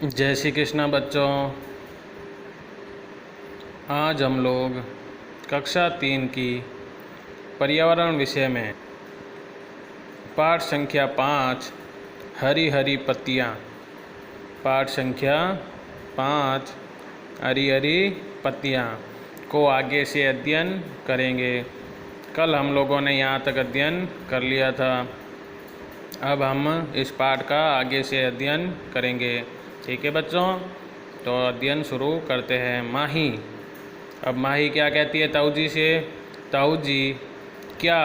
जय श्री कृष्णा बच्चों। आज हम लोग कक्षा 3 की पर्यावरण विषय में पाठ संख्या 5 हरी हरी पत्तियाँ, पाठ संख्या 5 हरी हरी पत्तियाँ को आगे से अध्ययन करेंगे। कल हम लोगों ने यहाँ तक अध्ययन कर लिया था। अब हम इस पाठ का आगे से अध्ययन करेंगे। ठीक है बच्चों, तो अध्ययन शुरू करते हैं। माही। अब माही क्या कहती है ताऊजी से? ताऊजी, क्या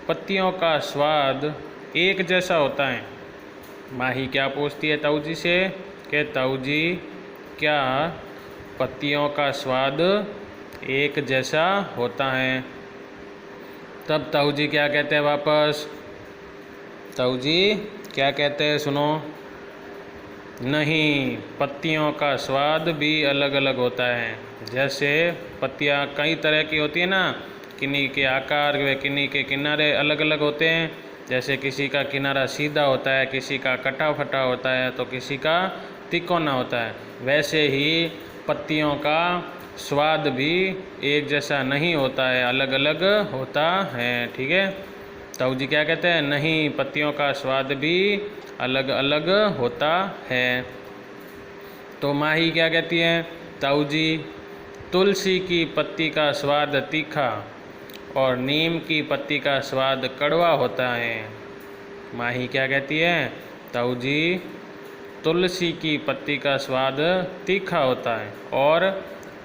पत्तियों का स्वाद एक जैसा होता है? माही क्या पूछती है ताऊजी से कि ताऊजी, क्या पत्तियों का स्वाद एक जैसा होता है? तब ताऊजी क्या कहते हैं वापस? ताऊजी क्या कहते हैं सुनो। नहीं, पत्तियों का स्वाद भी अलग अलग होता है। जैसे पत्तियाँ कई तरह की होती है ना, किन्हीं के आकार व किन्हीं के किनारे अलग अलग होते हैं। जैसे किसी का किनारा सीधा होता है, किसी का कटा फटा होता है, तो किसी का तिकोना होता है। वैसे ही पत्तियों का स्वाद भी एक जैसा नहीं होता है, अलग अलग होता है। ठीक है, ताऊजी क्या कहते हैं? नहीं, पत्तियों का स्वाद भी अलग अलग होता है। तो माही क्या कहती है? ताऊजी, तुलसी की पत्ती का स्वाद तीखा और नीम की पत्ती का स्वाद कड़वा होता है। माही क्या कहती है? ताऊजी, तुलसी की पत्ती का स्वाद तीखा होता है और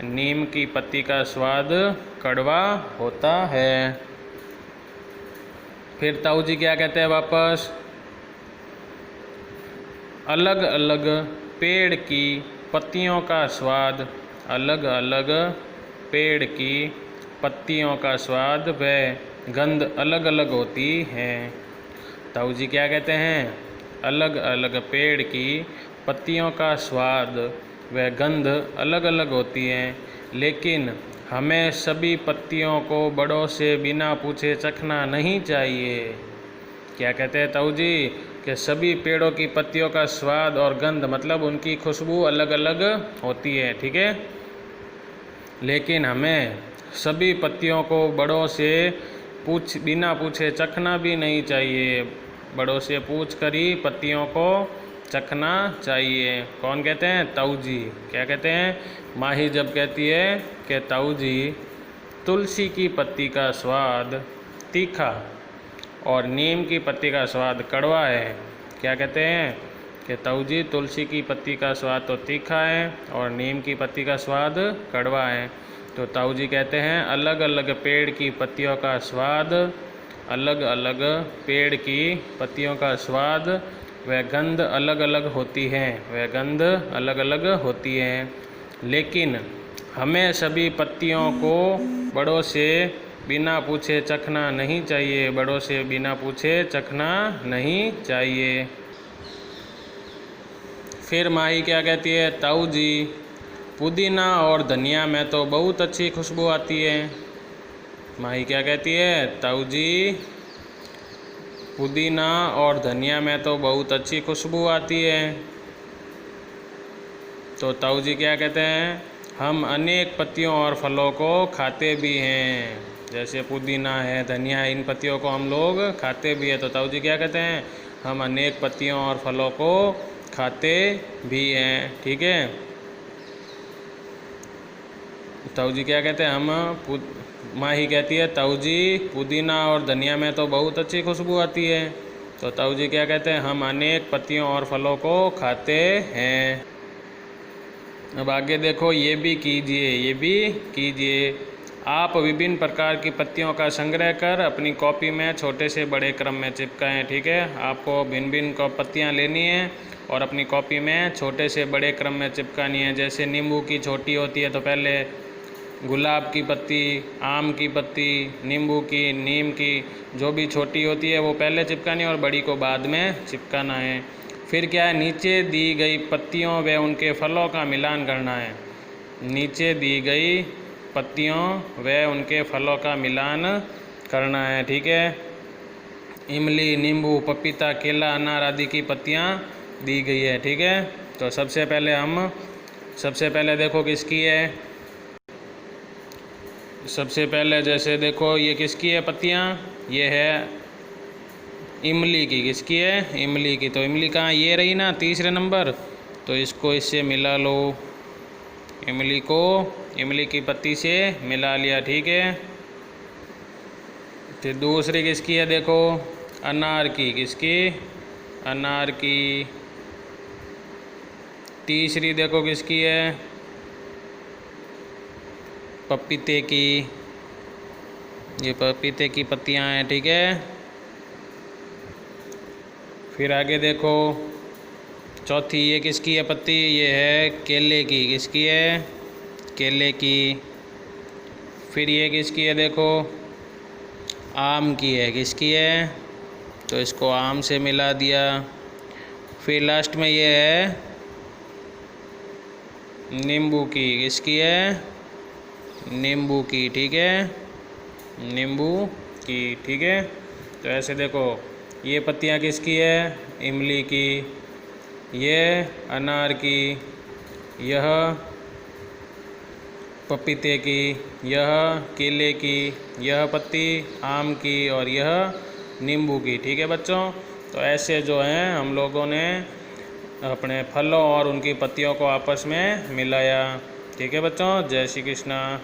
नीम की पत्ती का स्वाद कड़वा होता है। फिर ताऊजी क्या कहते हैं वापस? अलग अलग पेड़ की पत्तियों का स्वाद, अलग अलग पेड़ की पत्तियों का स्वाद व गंध अलग अलग होती है। ताऊजी क्या कहते हैं? अलग अलग पेड़ की पत्तियों का स्वाद व गंध अलग अलग होती है, लेकिन हमें सभी पत्तियों को बड़ों से बिना पूछे चखना नहीं चाहिए। क्या कहते हैं ताऊजी? कि सभी पेड़ों की पत्तियों का स्वाद और गंध मतलब उनकी खुशबू अलग अलग होती है। ठीक है, लेकिन हमें सभी पत्तियों को बड़ों से बिना पूछे चखना भी नहीं चाहिए। बड़ों से पूछ कर ही पत्तियों को चखना चाहिए। कौन कहते हैं? ताऊजी। क्या कहते हैं? माही जब कहती है कि ताऊजी, तुलसी की पत्ती का स्वाद तीखा और नीम की पत्ती का स्वाद कड़वा है। क्या कहते हैं? कि ताऊजी, तुलसी की पत्ती का स्वाद तो तीखा है और नीम की पत्ती का स्वाद कड़वा है। तो ताऊजी कहते हैं अलग अलग पेड़ की पत्तियों का स्वाद, अलग अलग पेड़ की पत्तियों का स्वाद व गंध अलग अलग होती है, वह गंध अलग अलग होती है, लेकिन हमें सभी पत्तियों को बड़ों से बिना पूछे चखना नहीं चाहिए। बड़ों से बिना पूछे चखना नहीं चाहिए। फिर माही क्या कहती है? ताऊजी, पुदीना और धनिया में तो बहुत अच्छी खुशबू आती है। माही क्या कहती है? ताऊजी, पुदीना और धनिया में तो बहुत अच्छी खुशबू आती है। तो ताऊजी क्या कहते हैं? हम अनेक पत्तियों और फलों को खाते भी हैं। जैसे पुदीना है, धनिया है, इन पत्तियों को हम लोग खाते भी हैं। तो ताऊजी क्या कहते हैं? हम अनेक पत्तियों और फलों को खाते भी हैं। ठीक है, ताऊजी क्या कहते हैं? माही कहती है ताऊजी, पुदीना और धनिया में तो बहुत अच्छी खुशबू आती है। तो ताऊजी क्या कहते हैं? हम अनेक पत्तियों और फलों को खाते हैं। अब आगे देखो, ये भी कीजिए, ये भी कीजिए। आप विभिन्न प्रकार की पत्तियों का संग्रह कर अपनी कॉपी में छोटे से बड़े क्रम में चिपकाएं। ठीक है, आपको भिन्न भिन्न पत्तियां लेनी हैं और अपनी कॉपी में छोटे से बड़े क्रम में चिपकानी है। जैसे नींबू की छोटी होती है तो पहले गुलाब की पत्ती, आम की पत्ती, नींबू की, नीम की, जो भी छोटी होती है वो पहले चिपकानी है और बड़ी को बाद में चिपकाना है। फिर क्या है? नीचे दी गई पत्तियों व उनके फलों का मिलान करना है। नीचे दी गई पत्तियों व उनके फलों का मिलान करना है। ठीक है, इमली, नींबू, पपीता, केला, अनार आदि की पत्तियाँ दी गई है। ठीक है, तो सबसे पहले देखो किसकी है। सबसे पहले जैसे देखो ये किसकी है पत्तियाँ, ये है इमली की। किसकी है? इमली की। तो इमली कहाँ, ये रही ना तीसरे नंबर, तो इसको इससे मिला लो, इमली की पत्ती से मिला लिया, ठीक है। फिर दूसरी किसकी है देखो, अनार की। किसकी? अनार की। तीसरी देखो किसकी है, पपीते की। ये पपीते की पत्तियां हैं, ठीक है। फिर आगे देखो चौथी, ये किसकी है पत्ती, ये है केले की। किसकी है? केले की। फिर ये किसकी है देखो, आम की है। किसकी है? तो इसको आम से मिला दिया। फिर लास्ट में ये है नींबू की। किसकी है? नींबू की, ठीक है, नींबू की, ठीक है। तो ऐसे देखो ये पत्तियाँ किसकी है, इमली की, ये अनार की, यह पपीते की, यह केले की, यह पत्ती आम की और यह नींबू की, ठीक है बच्चों। तो ऐसे जो हैं हम लोगों ने अपने फलों और उनकी पत्तियों को आपस में मिलाया, ठीक है बच्चों। जय श्री कृष्णा।